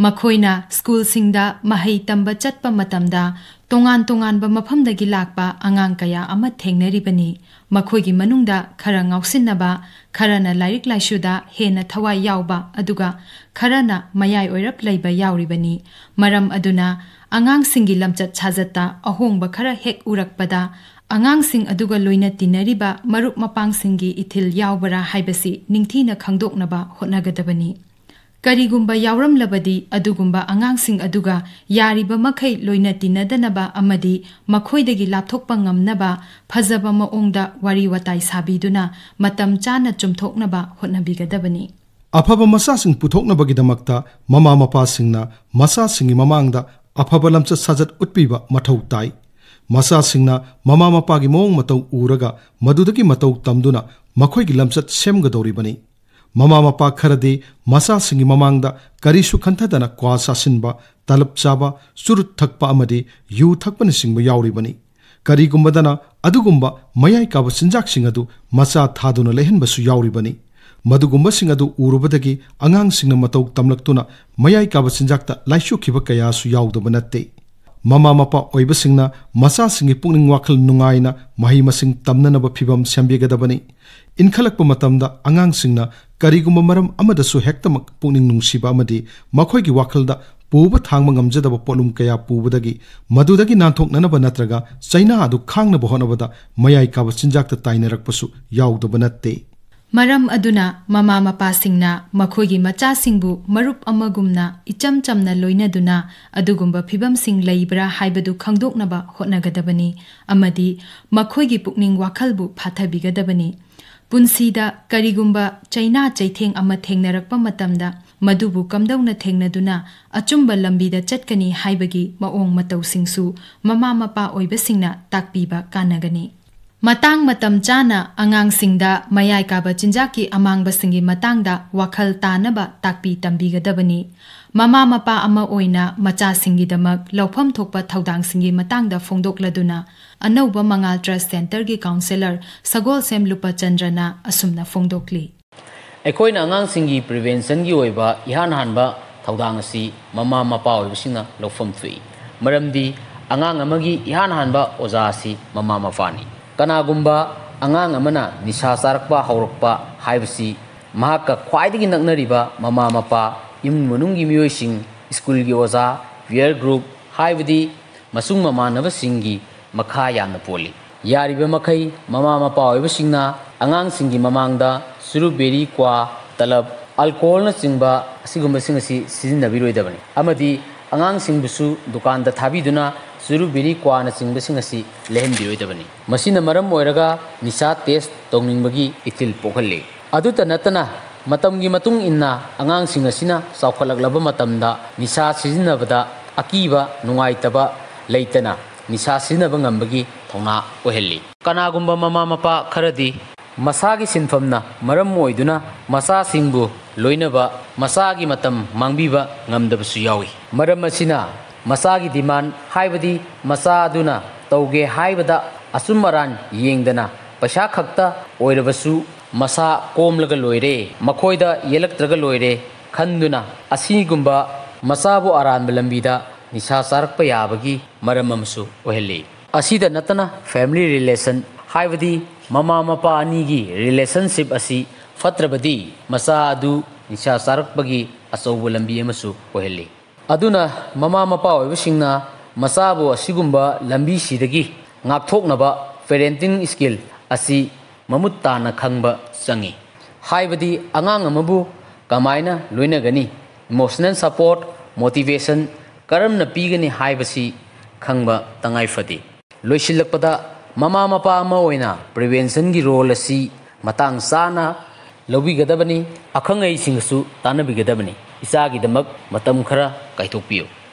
makhoina school singda mahai tamba chatpa matamda tongan ba mafamdagi lakpa angang kaya ama thengnaribani makhoigi manungda khara ngausinnaba kharana lairik laishuda hena thawai yawba aduga kharana mayai oirap leiba yawribani maram aduna angang singi lamchat chhajata ahongba khara hek urakpada angang sing aduga loina tinariba marup mapang singi ithil yawbara haibasi ningthina khangdoknaba hotnagadabani karigumba yawram labadi adugumba angang sing aduga yariba makhai loina tinadanaba amadi makhoidagi lapthokpa ngamnaba phajaba maongda wari watai sabiduna matam chana chumthoknaba hotnabigadabani afaba masasing puthoknabagidamakta mama mapa singna masasingi mamangda afaba lamcha sajat utpiba mathau tai masasingna mama mapagi mong matau uraga madudagi matau tamduna makhoigi lamchat semgadoribani mama mapa kharade masasingi mamangda karisu khanthadana kwa sasinba talap chaba surut thakpa amadi yu thakpani singba yawribani karigumbadana adugumba mayai kaba sinjak singadu masa thaduna lehenbasu yawribani madugumba singadu urubadagi angang singna matau tamlaktuna mayai kaba sinjakta laishu khiba kaya su yawdaba natte mama mapa oiba singna masa singi pungning wakhal nungaina mahi masing tamnanaba phibam sembigadabani inkhalakpa matamda angang singna karigumba maram amadasu hektamak pungning nungsiba amadi makhoigi wakhalda puba thangma ngamjadaba polum kaya pubadagi madudagi nanthoknanaba natraga chaina adu khangnaba honabada mayai kaba sinjakta tainarakpasu yawdaba natte maram aduna mama mapa singna makhoigi macha singbu marup amagumna icham chamna loinaduna adugumba phibam sing leibra haibadu khangdoknaba hotnagadabani amadi makhoigi pukning wakhalbu phathabigadabani punsida karigumba chaina chaitheng ama thengnarakpa matamda madubu kamdawna thengnaduna achumba lambida chatkani haibagi maong matau singsu mama mapa oibasingna takpiba kanagani matang matam chana angang singda mayai kaba chinjaki amangba singi matangda wakhal tanaba takpi tambigadabani mama mapa ama oina macha singi damak lawpham thokpa thaudang singi matangda phongdokladuna anauba mangal trust center gi counselor sagol sem lupa chandrana asumna phongdokli ekoina angang singi prevention gi oiba ihan hanba thaudang asi mama mapa oibsingna lawpham thui maramdi angang amagi ihan hanba oja asi mama mapani kanagumba angang amana nisha sarakpa haurakpa haibasi mahaka khwaidagi naknariba mama mapa imun manungi miyoising school gi oza peer group haibadi masung mama navasingi makha yamna poli ꯌꯥꯔꯤꯕ ꯃꯈꯩ ꯃꯃꯥ ꯃꯄꯥ ꯑꯣꯏꯕꯁꯤꯡꯅ ꯑꯉꯥꯡꯁꯤꯡꯒꯤ ꯃꯃꯥꯡꯗ ꯆꯨꯔꯨꯕꯦꯔꯤ ꯀ꯭ꯋꯥ ꯇꯂꯞ ꯑꯜꯀꯣꯍꯣꯜꯅꯆꯤꯡꯕ ꯑꯁꯤꯒꯨꯝꯕꯁꯤꯡ ꯑꯁꯤ ꯁꯤꯖꯤꯟꯅꯕꯤꯔꯣꯏꯗꯕꯅꯤ ꯑꯃꯗꯤ ꯑꯉꯥꯡꯁꯤꯡꯕꯨꯁꯨ ꯗꯨꯀꯥꯟꯗ ꯊꯥꯕꯤꯗꯨꯅ ꯆꯨꯔꯨꯕꯦꯔꯤ ꯀ꯭ꯋꯥꯅꯆꯤꯡꯕꯁꯤꯡ ꯑꯁꯤ ꯂꯩꯍꯟꯕꯤꯔꯣꯏꯗꯕꯅꯤ ꯃꯁꯤꯅ ꯃꯔꯝ ꯑꯣꯏꯔꯒ ꯅꯤꯁꯥ ꯇꯦꯁ ꯇꯧꯅꯤꯡꯕꯒꯤ ꯏꯊꯤꯜ ꯄꯣꯛꯍꯜꯂꯤ ꯑꯗꯨꯇ ꯅꯠꯇꯅ ꯃꯇꯝꯒꯤ ꯃꯇꯨꯡ ꯏꯟꯅ ꯑꯉꯥꯡꯁꯤꯡ ꯑꯁꯤꯅ ꯆꯥꯎꯈꯠꯂꯛꯂꯕ ꯃꯇꯝꯗ ꯅꯤꯁꯥ ꯁꯤꯖꯤꯟꯅꯕꯗ ꯑꯀꯤꯕ ꯅꯨꯡꯉꯥꯏꯇꯕ ꯂꯩꯇꯅ ꯅꯤꯁꯥ ꯁꯤꯖꯤꯟꯅꯕ ꯉꯝꯕꯒꯤ ꯊꯧꯅꯥ ꯑꯣꯏꯍꯜꯂꯤ ꯀꯅꯥꯒꯨꯝꯕ ꯃꯃꯥ ꯃꯄꯥ ꯈꯔꯗꯤ ꯃꯁꯥꯒꯤ ꯁꯤꯟꯐꯝꯅ ꯃꯔꯝ ꯑꯣꯏꯗꯨꯅ ꯃꯆꯥꯁꯤꯡꯕꯨ ꯂꯣꯏꯅꯕ ꯃꯆꯥꯒꯤ ꯃꯇꯝ ꯃꯥꯡꯕꯤꯕ ꯉꯝꯗꯕꯁꯨ ꯌꯥꯎꯏ ꯃꯔꯝ ꯑꯁꯤꯅ ꯃꯆꯥꯒꯤ ꯗꯤꯃꯥꯟ ꯍꯥꯏꯕꯗꯤ ꯃꯆꯥ ꯑꯗꯨꯅ ꯇꯧꯒꯦ ꯍꯥꯏꯕꯗ ꯑꯆꯨꯝ ꯑꯔꯥꯟ ꯌꯦꯡꯗꯅ ꯄꯩꯁꯥ ꯈꯛꯇ ꯑꯣꯏꯔꯕꯁꯨ ꯃꯁꯥ ꯀꯣꯝꯂꯒ ꯂꯣꯏꯔꯦ ꯃꯈꯣꯏꯗ ꯌꯦꯜꯂꯛꯇ꯭ꯔꯒ ꯂꯣꯏꯔꯦ ꯈꯟꯗꯨꯅ ꯑꯁꯤꯒꯨꯝꯕ ꯃꯆꯥꯕꯨ ꯑꯔꯥꯟꯕ ꯂꯝꯕꯤꯗ ꯅꯤꯁꯥ ꯆꯥꯔꯛꯄ ꯌꯥꯕꯒꯤ ꯃꯔꯝ ꯑꯃꯁꯨ ꯑꯣꯏꯍꯜꯂꯤ ꯑꯁꯤꯗ ꯅꯠꯇꯅ ꯐꯦꯃꯤꯂꯤ ꯔꯤꯂꯦꯁꯟ ꯍꯥꯏꯕꯗꯤ ꯃꯃꯥ ꯃꯄꯥ ꯑꯅꯤꯒꯤ ꯔꯤꯂꯦꯁꯟꯁꯤꯞ ꯑꯁꯤ ꯐꯠꯇ꯭ꯔꯕꯗꯤ ꯃꯆꯥ ꯑꯗꯨ ꯅꯤꯁꯥ ꯆꯥꯔꯛꯄꯒꯤ ꯑꯆꯧꯕ ꯂꯝꯕꯤ ꯑꯃꯁꯨ ꯑꯣꯏꯍꯜꯂꯤ ꯑꯗꯨꯅ ꯃꯃꯥ ꯃꯄꯥ ꯑꯣꯏꯕꯁꯤꯡꯅ ꯃꯆꯥꯕꯨ ꯑꯁꯤꯒꯨꯝꯕ ꯂꯝꯕꯤꯁꯤꯗꯒꯤ ꯉꯥꯛꯊꯣꯛꯅꯕ ꯄꯦꯔꯦꯟꯇꯤꯡ ꯁ꯭ꯀꯤꯜ ꯑꯁꯤ ꯃꯃꯨꯠ ꯇꯥꯅ ꯈꯪꯕ ꯆꯪꯏ ꯍꯥꯏꯕꯗꯤ ꯑꯉꯥꯡ ꯑꯃꯕꯨ ꯀꯃꯥꯏꯅ ꯂꯣꯏꯅꯒꯅꯤ ꯏꯃꯣꯁꯅꯦꯜ ꯁꯄꯣꯔꯠ ꯃꯣꯇꯤꯚꯦꯁꯟ ꯀꯔꯝꯅ ꯄꯤꯒꯅꯤ ꯍꯥꯏꯕꯁꯤ ꯈꯪꯕ ꯇꯉꯥꯏ ꯐꯗꯦ ꯂꯣꯏꯁꯤꯜꯂꯛꯄꯗ ꯃꯃꯥ ꯃꯄꯥ ꯑꯃ ꯑꯣꯏꯅ ꯄ꯭ꯔꯤꯚꯦꯟꯁꯟꯒꯤ ꯔꯣꯜ ꯑꯁꯤ ꯃꯇꯥꯡ ꯆꯥꯅ ꯂꯧꯕꯤꯒꯗꯕꯅꯤ ꯑꯈꯪ ꯑꯍꯩꯁꯤꯡꯒꯁꯨ ꯇꯥꯟꯅꯕꯤꯒꯗꯕꯅꯤ ꯏꯆꯥꯒꯤꯗꯃꯛ ꯃꯇꯝ ꯈꯔ ꯀꯥꯏꯊꯣꯛꯄꯤꯌꯨ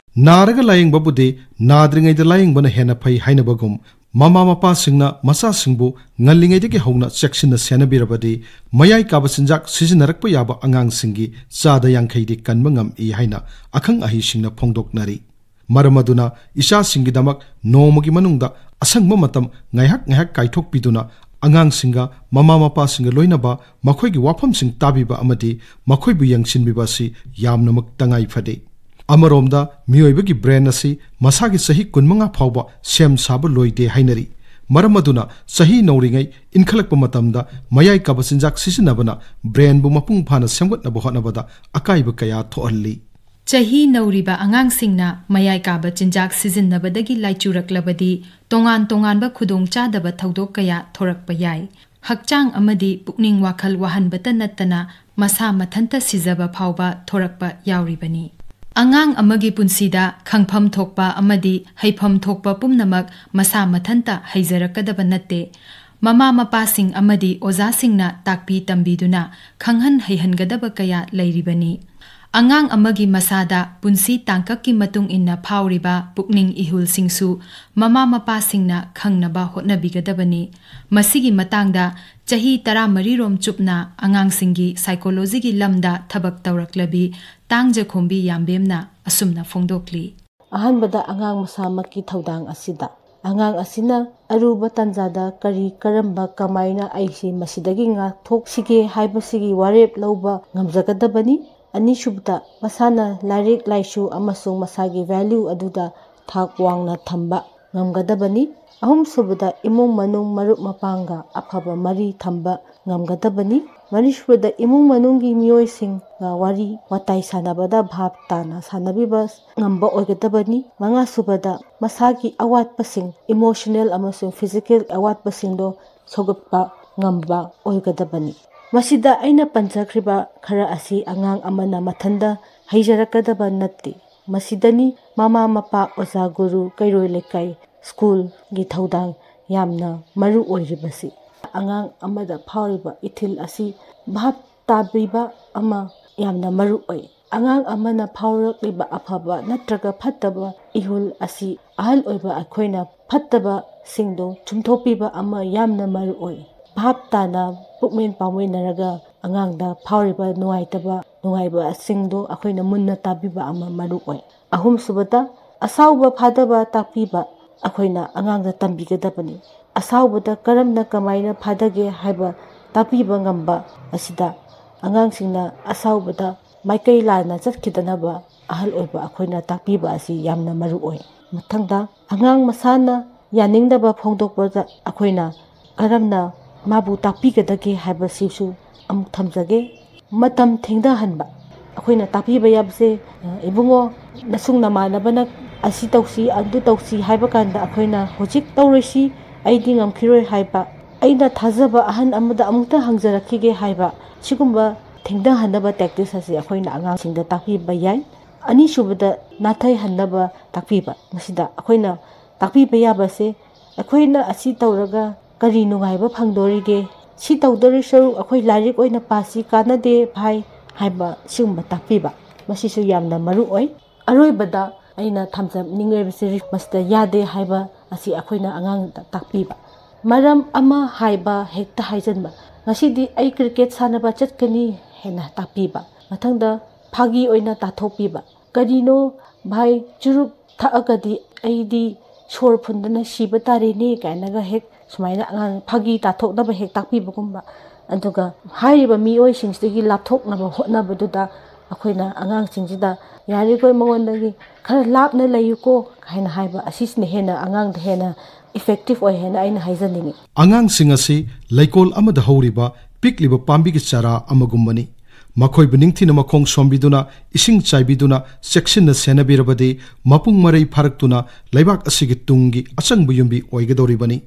ꯅꯥꯔꯒ ꯂꯥꯌꯦꯡꯕꯕꯨꯗꯤ ꯅꯥꯗ꯭ꯔꯤꯉꯩꯗ ꯂꯥꯌꯦꯡꯕꯅ ꯍꯦꯟꯅ ꯐꯩ ꯍꯥꯏꯅꯕꯒꯨꯝ ꯃꯃꯥ ꯃꯄꯥꯁꯤꯡꯅ ꯃꯆꯥꯁꯤꯡꯕꯨ ꯉꯜꯂꯤꯉꯩꯗꯒꯤ ꯍꯧꯅ ꯆꯦꯛꯁꯤꯟꯅ ꯁꯦꯟꯅꯕꯤꯔꯕꯗꯤ ꯃꯌꯥꯏ ꯀꯥꯕ ꯆꯤꯟꯖꯥꯛ ꯁꯤꯖꯤꯟꯅꯔꯛꯄ ꯌꯥꯕ ꯑꯉꯥꯡꯁꯤꯡꯒꯤ ꯆꯥꯗ 50ꯗꯤ ꯀꯟꯕ ꯉꯝꯏ ꯍꯥꯏꯅ ꯑꯈꯪ ꯑꯍꯩꯁꯤꯡꯅ ꯐꯣꯡꯗꯣꯛꯅꯔꯤ ꯃꯔꯝ ꯑꯗꯨꯅ ꯏꯆꯥꯁꯤꯡꯒꯤꯗꯃꯛ ꯅꯣꯡꯃꯒꯤ ꯃꯅꯨꯡꯗ ꯑꯁꯪꯕ ꯃꯇꯝ ꯉꯥꯏꯍꯥꯛ ꯀꯥꯏꯊꯣꯛꯄꯤꯗꯨꯅ ꯑꯉꯥꯡꯁꯤꯡꯒ ꯃꯃꯥ ꯃꯄꯥꯁꯤꯡꯒ ꯂꯣꯏꯅꯕ ꯃꯈꯣꯏꯒꯤ ꯋꯥꯐꯝꯁꯤꯡ ꯇꯥꯕꯤꯕ ꯑꯃꯗꯤ ꯃꯈꯣꯏꯕु ꯌꯦꯡꯁꯤꯟꯕꯤꯕ ꯑꯁꯤ ꯌꯥꯝꯅꯃꯛ ꯇꯉꯥꯏ ꯐꯗꯦ ꯑꯃꯔꯣꯝꯗ ꯃꯤꯑꯣꯏꯕꯒꯤ ꯕ꯭ꯔꯦꯟ ꯑꯁꯤ ꯃꯁꯥꯒꯤ ꯆꯍꯤ 15 ꯐꯥꯎꯕ ꯁꯦꯝ ꯁꯥꯕ ꯂꯣꯏꯗꯦ ꯍꯥꯏꯅꯔꯤ ꯃꯔꯝ ꯑꯗꯨꯅ ꯆꯍꯤ ꯅꯧꯔꯤꯉꯩ ꯏꯟꯈꯠꯂꯛꯄ ꯃꯇꯝꯗ ꯃꯌꯥꯏ ꯀꯥꯕ ꯆꯤꯟꯖꯥꯛ ꯁꯤꯖꯤꯟꯅꯕꯅ ꯕ꯭ꯔꯦꯟꯕꯨ ꯃꯄꯨꯡ ꯐꯥꯅ ꯁꯦꯝꯒꯠꯅꯕ ꯍꯣꯠꯅꯕꯗ ꯑꯀꯥꯏꯕ ꯀꯌꯥ ꯊꯣꯛꯍꯜꯂꯤ ꯆꯍꯤ ꯅꯧꯔꯤꯕ ꯑꯉꯥꯡꯁꯤꯡꯅ ꯃꯌꯥꯏ ꯀꯥꯕ ꯆꯤꯟꯖꯥꯛ ꯁꯤꯖꯤꯟꯅꯕꯗꯒꯤ ꯂꯥꯏꯆꯨꯔꯛꯂꯕꯗꯤ ꯇꯣꯉꯥꯟꯕ ꯈꯨꯗꯣꯡꯆꯥꯗꯕ ꯊꯧꯗꯣꯛ ꯀꯌꯥ ꯊꯣꯔꯛꯄ ꯌꯥꯏ ꯍꯛꯆꯥꯡ ꯑꯃꯗꯤ ꯄꯨꯛꯅꯤꯡ ꯋꯥꯈꯜ ꯋꯥꯍꯟꯕꯇ ꯅꯠꯇꯅ ꯃꯁꯥ ꯃꯊꯟꯇ ꯁꯤꯖꯕ ꯐꯥꯎꯕ ꯊꯣꯔꯛꯄ ꯌꯥꯎꯔꯤꯕꯅꯤ ꯑꯉꯥꯡ ꯑꯃꯒꯤ ꯄꯨꯟꯁꯤꯗ ꯈꯪꯐꯝ ꯊꯣꯛꯄ ꯑꯃꯗꯤ ꯍꯩꯐꯝ ꯊꯣꯛꯄ ꯄꯨꯝꯅꯃꯛ ꯃꯁꯥ ꯃꯊꯟꯇ ꯍꯩꯖꯔꯛꯀꯗꯕ ꯅꯠꯇꯦ ꯃꯃꯥ ꯃꯄꯥꯁꯤꯡ ꯑꯃꯗꯤ ꯑꯣꯖꯥꯁꯤꯡꯅ ꯇꯥꯛꯄꯤ ꯇꯝꯕꯤꯗꯨꯅ ꯈꯪꯍꯟ ꯍꯩꯍꯟꯒꯗꯕ ꯀꯌꯥ ꯂꯩꯔꯤꯕꯅꯤ ꯑꯉꯥꯡ ꯑꯃꯒꯤ ꯃꯁꯥꯗ ꯄꯨꯟꯁꯤ ꯇꯥꯡꯀꯛꯀꯤ ꯃꯇꯨꯡ ꯏꯟꯅ ꯐꯥꯎꯔꯤꯕ ꯄꯨꯛꯅꯤꯡ ꯏꯍꯨꯜꯁꯤꯡꯁꯨ ꯃꯃꯥ ꯃꯄꯥꯁꯤꯡꯅ ꯈꯪꯅꯕ ꯍꯣꯠꯅꯕꯤꯒꯗꯕꯅꯤ ꯃꯁꯤꯒꯤ ꯃꯇꯥꯡꯗ ꯆꯍꯤ 14ꯔꯣꯝ ꯆꯨꯞꯅ ꯑꯉꯥꯡꯁꯤꯡꯒꯤ ꯁꯥꯏꯀꯣꯂꯣꯖꯤꯒꯤ ꯂꯝꯗ ꯊꯕꯛ ꯇꯧꯔꯛꯂꯕꯤ ꯇꯥꯡꯖꯈꯣꯝꯕꯤ ꯌꯥꯝꯕꯦꯝꯅ ꯑꯁꯨꯝꯅ ꯐꯣꯡꯗꯣꯛꯂꯤ ꯑꯍꯥꯟꯕꯗ ꯑꯉꯥꯡ ꯃꯁꯥꯃꯛꯀꯤ ꯊꯧꯗꯥꯡ ꯑꯁꯤꯗ ꯑꯉꯥꯡ ꯑꯁꯤꯅ ꯑꯔꯨꯕ ꯇꯥꯟꯖꯥꯗ ꯀꯔꯝꯕ ꯀꯃꯥꯏꯅ ꯑꯩꯁꯤ ꯃꯁꯤꯗꯒꯤ ꯉꯥꯛꯊꯣꯛꯁꯤꯒꯦ ꯍꯥꯏꯕꯁꯤꯒꯤ ꯋꯥꯔꯦꯞ ꯂꯧꯕ ꯉꯝꯖꯒꯗꯕꯅꯤ ꯑꯅꯤꯁꯨꯕꯗ ꯃꯁꯥꯅ ꯂꯥꯏꯔꯤꯛ ꯂꯥꯏꯁꯨ ꯑꯃꯁꯨꯡ ꯃꯁꯥꯒꯤ ꯚꯦꯂ꯭ꯌꯨ ꯑꯗꯨꯗ ꯊꯥꯛ ꯋꯥꯡꯅ ꯊꯝꯕ ꯉꯝꯒꯗꯕꯅꯤ ꯑꯍꯨꯝꯁꯨꯕꯗ ꯏꯃꯨꯡ ꯃꯅꯨꯡ ꯃꯔꯨꯞ ꯃꯄꯥꯡꯒ ꯑꯐꯕ ꯃꯔꯤ ꯊꯝꯕ ꯉꯝꯒꯗꯕꯅꯤ ꯃꯔꯤꯁꯨꯕꯗ ꯏꯃꯨꯡ ꯃꯅꯨꯡꯒꯤ ꯃꯤꯑꯣꯏꯁꯤꯡꯒ ꯋꯥꯔꯤ ꯋꯥꯇꯥꯏ ꯁꯥꯟꯅꯕꯗ ꯚꯥꯞ ꯇꯥꯅ ꯁꯥꯟꯅꯕꯤꯕ ꯉꯝꯕ ꯑꯣꯏꯒꯗꯕꯅꯤ ꯃꯉꯥꯁꯨꯕꯗ ꯃꯁꯥꯒꯤ ꯑꯋꯥꯠꯄꯁꯤꯡ ꯏꯃꯣꯁꯅꯦꯜ ꯑꯃꯁꯨꯡ ꯐꯤꯖꯤꯀꯦꯜ ꯑꯋꯥꯠꯄꯁꯤꯡꯗꯣ ꯁꯧꯒꯠꯄ ꯉꯝꯕ ꯑꯣꯏꯒꯗꯕꯅꯤ ꯃꯁꯤꯗ ꯑꯩꯅ ꯄꯟꯖꯈ꯭ꯔꯤꯕ ꯈꯔ ꯑꯁꯤ ꯑꯉꯥꯡ ꯑꯃꯅ ꯃꯊꯟꯇ ꯍꯩꯖꯔꯛꯀꯗꯕ ꯅꯠꯇꯦ ꯃꯁꯤꯗꯅꯤ ꯃꯃꯥ ꯃꯄꯥ ꯑꯣꯖꯥ ꯒꯨꯔꯨ ꯀꯩꯔꯣꯏ ꯂꯩꯀꯥꯏ ꯁ꯭ꯀꯨꯜꯒꯤ ꯊꯧꯗꯥꯡ ꯌꯥꯝꯅ ꯃꯔꯨ ꯑꯣꯏꯔꯤꯕꯁꯤ ꯑꯉꯥꯡ ꯑꯃꯗ ꯐꯥꯎꯔꯤꯕ ꯏꯊꯤꯜ ꯑꯁꯤ ꯚꯥꯞ ꯇꯥꯕꯤꯕ ꯑꯃ ꯌꯥꯝꯅ ꯃꯔꯨ ꯑꯣꯏ ꯑꯉꯥꯡ ꯑꯃꯅ ꯐꯥꯎꯔꯛꯂꯤꯕ ꯑꯐꯕ ꯅꯠꯇ꯭ꯔꯒ ꯐꯠꯇꯕ ꯏꯍꯨꯜ ꯑꯁꯤ ꯑꯍꯜ ꯑꯣꯏꯕ ꯑꯩꯈꯣꯏꯅ ꯐꯠꯇꯕꯁꯤꯡꯗꯣ ꯆꯨꯝꯊꯣꯛꯄꯤꯕ ꯑꯃ ꯌꯥꯝꯅ ꯃꯔꯨ ꯑꯣꯏ ꯚꯥꯞ ꯇꯥꯅ ꯄꯨꯛꯃꯦꯟ ꯄꯥꯎꯃꯤꯟꯅꯔꯒ ꯑꯉꯥꯡꯗ ꯐꯥꯎꯔꯤꯕ ꯅꯨꯡꯉꯥꯏꯕꯁꯤꯡꯗꯣ ꯑꯩꯈꯣꯏꯅ ꯃꯨꯟꯅ ꯇꯥꯕꯤꯕ ꯑꯃ ꯃꯔꯨ ꯑꯣꯏ ꯑꯍꯨꯝꯁꯨꯕꯗ ꯑꯁꯥꯎꯕ ꯐꯥꯗꯕ ꯇꯥꯛꯄꯤꯕ ꯑꯩꯈꯣꯏꯅ ꯑꯉꯥꯡꯗ ꯇꯝꯕꯤꯒꯗꯕꯅꯤ ꯑꯁꯥꯎꯕꯗꯀꯃꯥꯏꯅ ꯐꯥꯗꯒꯦ ꯍꯥꯏꯕ ꯇꯥꯛꯄꯤꯕ ꯉꯝꯕ ꯑꯁꯤꯗ ꯑꯉꯥꯡꯁꯤꯡꯅ ꯑꯁꯥꯎꯕꯗ ꯃꯥꯏꯀꯩ ꯂꯥꯟꯅ ꯆꯠꯈꯤꯗꯅꯕ ꯑꯍꯜ ꯑꯣꯏꯕ ꯑꯩꯈꯣꯏꯅ ꯇꯥꯛꯄꯤꯕ ꯑꯁꯤ ꯌꯥꯝꯅ ꯃꯔꯨ ꯑꯣꯏ ꯃꯊꯪꯗ ꯑꯉꯥꯡ ꯃꯁꯥꯅ ꯌꯥꯅꯤꯡꯗꯕ ꯐꯣꯡꯗꯣꯛꯄꯗ ꯑꯩꯈꯣꯏꯅ ꯀꯔꯝꯅ ꯃꯥꯕꯨ ꯇꯥꯛꯄꯤꯒꯗꯒꯦ ꯍꯥꯏꯕꯁꯤꯁꯨ ꯑꯃꯨꯛ ꯊꯝꯖꯒꯦ ꯃꯇꯝ ꯊꯦꯡꯊꯍꯟꯕ ꯑꯩꯈꯣꯏꯅ ꯇꯥꯛꯄꯤꯕ ꯌꯥꯕꯁꯦ ꯏꯕꯨꯡꯉꯣ ꯅꯁꯨꯡ ꯅꯃꯥꯟꯅꯕꯅ ꯑꯁꯤ ꯇꯧꯁꯤ ꯑꯗꯨ ꯇꯧꯁꯤ ꯍꯥꯏꯕ ꯀꯥꯟꯗ ꯑꯩꯈꯣꯏꯅ ꯍꯧꯖꯤꯛ ꯇꯧꯔꯣꯏꯁꯤ ꯑꯩꯗꯤ ꯉꯝꯈꯤꯔꯣꯏ ꯍꯥꯏꯕ ꯑꯩꯅ ꯊꯥꯖꯕ ꯑꯍꯟ ꯑꯃꯗ ꯑꯃꯨꯛꯇ ꯍꯪꯖꯔꯛꯈꯤꯒꯦ ꯍꯥꯏꯕ ꯁꯤꯒꯨꯝꯕ ꯊꯦꯡꯊꯍꯟꯅꯕ ꯇꯦꯛꯇꯤꯛꯁ ꯑꯁꯤ ꯑꯩꯈꯣꯏꯅ ꯑꯉꯥꯡꯁꯤꯡꯗ ꯇꯥꯛꯄꯤꯕ ꯌꯥꯏ ꯑꯅꯤꯁꯨꯕꯗ ꯅꯥꯊꯩꯍꯟꯅꯕ ꯇꯥꯛꯄꯤꯕ ꯃꯁꯤꯗ ꯑꯩꯈꯣꯏꯅ ꯇꯥꯛꯄꯤꯕ ꯌꯥꯕꯁꯦ ꯑꯩꯈꯣꯏꯅ ꯑꯁꯤ ꯇꯧꯔꯒ ꯀꯔꯤ ꯅꯨꯡꯉꯥꯏꯕ ꯐꯪꯗꯣꯔꯤꯒꯦ ꯁꯤ ꯇꯧꯗꯣꯔꯤ ꯁꯔꯨꯛ ꯑꯩꯈꯣꯏ ꯂꯥꯏꯔꯤꯛ ꯑꯣꯏꯅ ꯄꯥꯁꯤ ꯀꯥꯟꯅꯗꯦ ꯚꯥꯏ ꯍꯥꯏꯕ ꯁꯤꯒꯨꯝꯕ ꯇꯥꯛꯄꯤꯕ ꯃꯁꯤꯁꯨ ꯌꯥꯝꯅ ꯃꯔꯨ ꯑꯣꯏ ꯑꯔꯣꯏꯕꯗ ꯑꯩꯅ ꯊꯝꯖꯅꯤꯡꯂꯤꯕꯁꯤ ꯃꯁꯤꯗ ꯌꯥꯗꯦ ꯍꯥꯏꯕ ꯑꯁꯤ ꯑꯩꯈꯣꯏꯅ ꯑꯉꯥꯡꯗ ꯇꯥꯛꯄꯤꯕ ꯃꯔꯝ ꯑꯃ ꯍꯥꯏꯕ ꯍꯦꯛꯇ ꯍꯥꯏꯖꯟꯕ ꯉꯁꯤꯗꯤ ꯑꯩ ꯀ꯭ꯔꯤꯀꯦꯠ ꯁꯥꯟꯅꯕ ꯆꯠꯀꯅꯤ ꯍꯦꯟꯅ ꯇꯥꯛꯄꯤꯕ ꯃꯊꯪꯗ ꯐꯥꯒꯤ ꯑꯣꯏꯅ ꯇꯥꯊꯣꯛꯄꯤꯕ ꯀꯔꯤꯅꯣ ꯚꯥꯏ ꯆꯨꯔꯨꯞ ꯊꯛꯑꯒꯗꯤ ꯑꯩꯗꯤ ꯁꯣꯔ ꯐꯨꯟꯗꯅ ꯁꯤꯕ ꯇꯥꯔꯦꯅꯦ ꯀꯥꯏꯅꯒ ꯍꯦꯛ ꯁꯨꯃꯥꯏꯅ ꯑꯉꯥꯡ ꯐꯥꯒꯤ ꯇꯥꯊꯣꯛꯅꯕ ꯍꯦꯛ ꯇꯥꯛꯄꯤꯕꯒꯨꯝꯕ ꯑꯗꯨꯒ ꯍꯥꯏꯔꯤꯕ ꯃꯤꯑꯣꯏꯁꯤꯡꯁꯤꯗꯒꯤ ꯂꯥꯞꯊꯣꯛꯅꯕ ꯍꯣꯠꯅꯕꯗꯨꯗ ꯑꯩꯈꯣꯏꯅ ꯑꯉꯥꯡꯁꯤꯡꯁꯤꯗ ꯌꯥꯔꯤꯈꯣꯏ ꯃꯉꯣꯟꯗꯒꯤ ꯈꯔ ꯂꯥꯞꯅ ꯂꯩꯌꯨꯀꯣ ꯍꯥꯏꯅ ꯍꯥꯏꯕ ꯑꯁꯤꯁꯤꯅ ꯍꯦꯟꯅ ꯑꯉꯥꯡꯗ ꯍꯦꯟꯅ ꯏꯐꯦꯛꯇꯤꯚ ꯑꯣꯏ ꯍꯥꯏꯅ ꯑꯩꯅ ꯍꯥꯏꯖꯅꯤꯡꯉꯤ ꯑꯉꯥꯡꯁꯤꯡ ꯑꯁꯤ ꯂꯩꯀꯣꯜ ꯑꯃꯗ ꯍꯧꯔꯤꯕ ꯄꯤꯛꯂꯤꯕ ꯄꯥꯝꯕꯤꯒꯤ ꯆꯔꯥ ꯑꯃꯒꯨꯝꯕꯅꯤ ꯃꯈꯣꯏꯕꯨ ꯅꯤꯡꯊꯤꯅ ꯃꯈꯣꯡ ꯁꯣꯝꯕꯤꯗꯨꯅ ꯏꯁꯤꯡ ꯆꯥꯏꯕꯤꯗꯨꯅ ꯆꯦꯛꯁꯤꯟꯅ ꯁꯦꯟꯅꯕꯤꯔꯕꯗꯤ ꯃꯄꯨꯡ ꯃꯔꯩ ꯐꯥꯔꯛꯇꯨꯅ ꯂꯩꯕꯥꯛ ꯑꯁꯤꯒꯤ ꯇꯨꯡꯒꯤ ꯑꯆꯪꯕ ꯌꯨꯝꯕꯤ ꯑꯣꯏꯒꯗꯧꯔꯤꯕꯅꯤ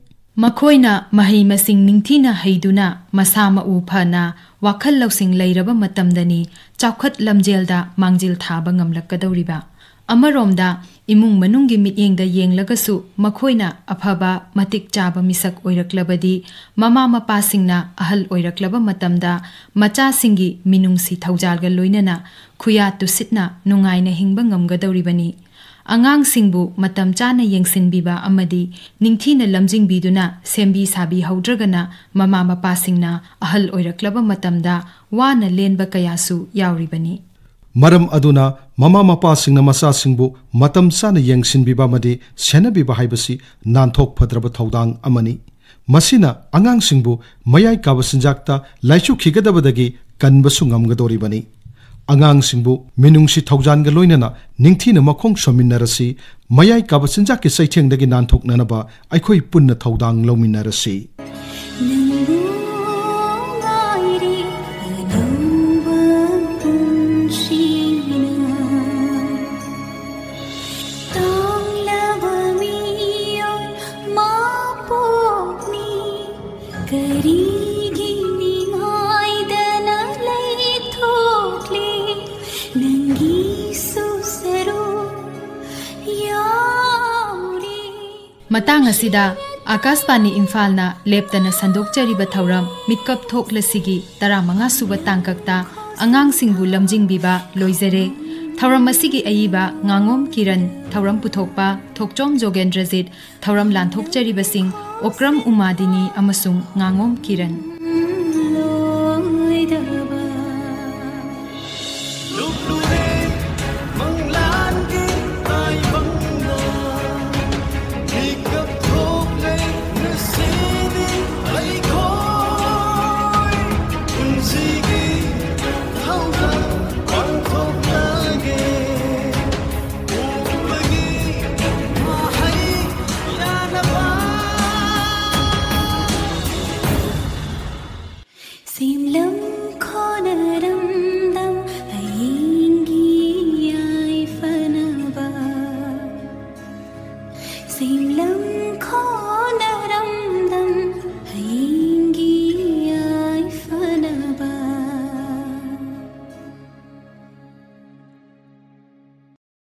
ꯃꯈꯣꯏꯅ ꯃꯍꯩ ꯃꯁꯤꯡ ꯅꯤꯡꯊꯤꯅ ꯍꯩꯗꯨꯅ ꯃꯁꯥ ꯃꯎ ꯐꯅ ꯋꯥꯈꯜ ꯂꯧꯁꯤꯡ ꯂꯩꯔꯕ ꯃꯇꯝꯗꯅꯤ ꯆꯥꯎꯈꯠ ꯂꯝꯖꯦꯜꯗ ꯃꯥꯡꯖꯤꯜ ꯊꯥꯕ ꯉꯝꯂꯛꯀꯗꯧꯔꯤꯕ ꯑꯃꯔꯣꯝꯗ ꯏꯃꯨꯡ ꯃꯅꯨꯡꯒꯤ ꯃꯤꯠꯌꯦꯡꯗ ꯌꯦꯡꯂꯒꯁꯨ ꯃꯈꯣꯏꯅ ꯑꯐꯕ ꯃꯇꯤꯛ ꯆꯥꯕ ꯃꯤꯁꯛ ꯑꯣꯏꯔꯛꯂꯕꯗꯤ ꯃꯃꯥ ꯃꯄꯥꯁꯤꯡꯅ ꯑꯍꯜ ꯑꯣꯏꯔꯛꯂꯕ ꯃꯇꯝꯗ ꯃꯆꯥꯁꯤꯡꯒꯤ ꯃꯤꯅꯨꯡꯁꯤ ꯊꯧꯖꯥꯜꯒ ꯂꯣꯏꯅꯅ ꯈꯨꯌꯥ ꯇꯨꯁꯤꯠꯅ ꯅꯨꯡꯉꯥꯏꯅ ꯍꯤꯡꯕ ꯉꯝꯒꯗꯧꯔꯤꯕꯅꯤ ꯑꯉꯥꯡꯁꯤꯡꯕꯨ ꯃꯇꯝ ꯆꯥꯅ ꯌꯦꯡꯁꯤꯟꯕꯤꯕ ꯑꯃꯗꯤ ꯅꯤꯡꯊꯤꯅ ꯂꯝꯖꯤꯡꯕꯤꯗꯨꯅ ꯁꯦꯝꯕꯤ ꯁꯥꯕꯤꯍꯧꯗ꯭ꯔꯒꯅ ꯃꯃꯥ ꯃꯄꯥꯁꯤꯡꯅ ꯑꯍꯜ ꯑꯣꯏꯔꯛꯂꯕ ꯃꯇꯝꯗ ꯋꯥꯅ ꯂꯦꯟꯕ ꯀꯌꯥꯁꯨ ꯌꯥꯎꯔꯤꯕꯅꯤ ꯃꯔꯝ ꯑꯗꯨꯅ ꯃꯃꯥ ꯃꯄꯥꯁꯤꯡꯅ ꯃꯆꯥꯁꯤꯡꯕꯨ ꯃꯇꯝ ꯆꯥꯅ ꯌꯦꯡꯁꯤꯟꯕꯤꯕ ꯑꯃꯗꯤ ꯁꯦꯟꯅꯕꯤꯕ ꯍꯥꯏꯕꯁꯤ ꯅꯥꯟꯊꯣꯛꯐꯗ꯭ꯔꯕ ꯊꯧꯗꯥꯡ ꯑꯃꯅꯤ ꯃꯁꯤꯅ ꯑꯉꯥꯡꯁꯤꯡꯕꯨ ꯃꯌꯥꯏ ꯀꯥꯕ ꯆꯤꯟꯖꯥꯛꯇ ꯂꯥꯏꯆꯨꯈꯤꯒꯗꯕꯗꯒꯤ ꯀꯟꯕꯁꯨ ꯉꯝꯒꯗꯧꯔꯤꯕꯅꯤ ꯑꯉꯥꯡꯁꯤꯡꯕꯨ ꯃꯤꯅꯨꯡꯁꯤ ꯊꯧꯖꯥꯟꯒ ꯂꯣꯏꯅꯅ ꯅꯤꯡꯊꯤꯅ ꯃꯈꯣꯡ ꯁꯣꯝꯃꯤꯟꯅꯔꯁꯤ ꯃꯌꯥꯏ ꯀꯥꯕ ꯆꯤꯟꯖꯥꯛꯀꯤ ꯆꯩꯊꯦꯡꯗꯒꯤ ꯅꯥꯟꯊꯣꯛꯅꯅꯕ ꯑꯩꯈꯣꯏ ꯄꯨꯟꯅ ꯊꯧꯗꯥꯡ ꯂꯧꯃꯤꯟꯅꯔꯁꯤ ꯃꯇꯥꯡ ꯑꯁꯤꯗ ꯑꯀꯥꯁꯕꯥꯅꯤ ꯏꯝꯐꯥꯜꯅ ꯂꯦꯞꯇꯅ ꯁꯟꯗꯣꯛꯆꯔꯤꯕ ꯊꯧꯔꯝ ꯃꯤꯠꯀꯞ ꯊꯣꯛꯂꯁꯤꯒꯤ 15 ꯁꯨꯕ ꯇꯥꯡꯀꯛꯇ ꯑꯉꯥꯡꯁꯤꯡꯕꯨ ꯂꯝꯖꯤꯡꯕꯤꯕ ꯂꯣꯏꯖꯔꯦ ꯊꯧꯔꯝ ꯑꯁꯤꯒꯤ ꯑꯏꯕ ꯉꯥꯡꯉꯣꯝ ꯀꯤꯔꯟ ꯊꯧꯔꯝ ꯄꯨꯊꯣꯛꯄ ꯊꯣꯛꯆꯣꯝ ꯖꯣꯒꯦꯟꯗ꯭ꯔꯖꯤꯠ ꯊꯧꯔꯝ ꯂꯥꯟꯊꯣꯛꯆꯔꯤꯕꯁꯤꯡ ꯑꯣꯀ꯭ꯔꯝ ꯎꯃꯥꯗꯤꯅꯤ ꯑꯃꯁꯨꯡ ꯉꯥꯡꯉꯣꯝ ꯀꯤꯔꯟ Sim lam khona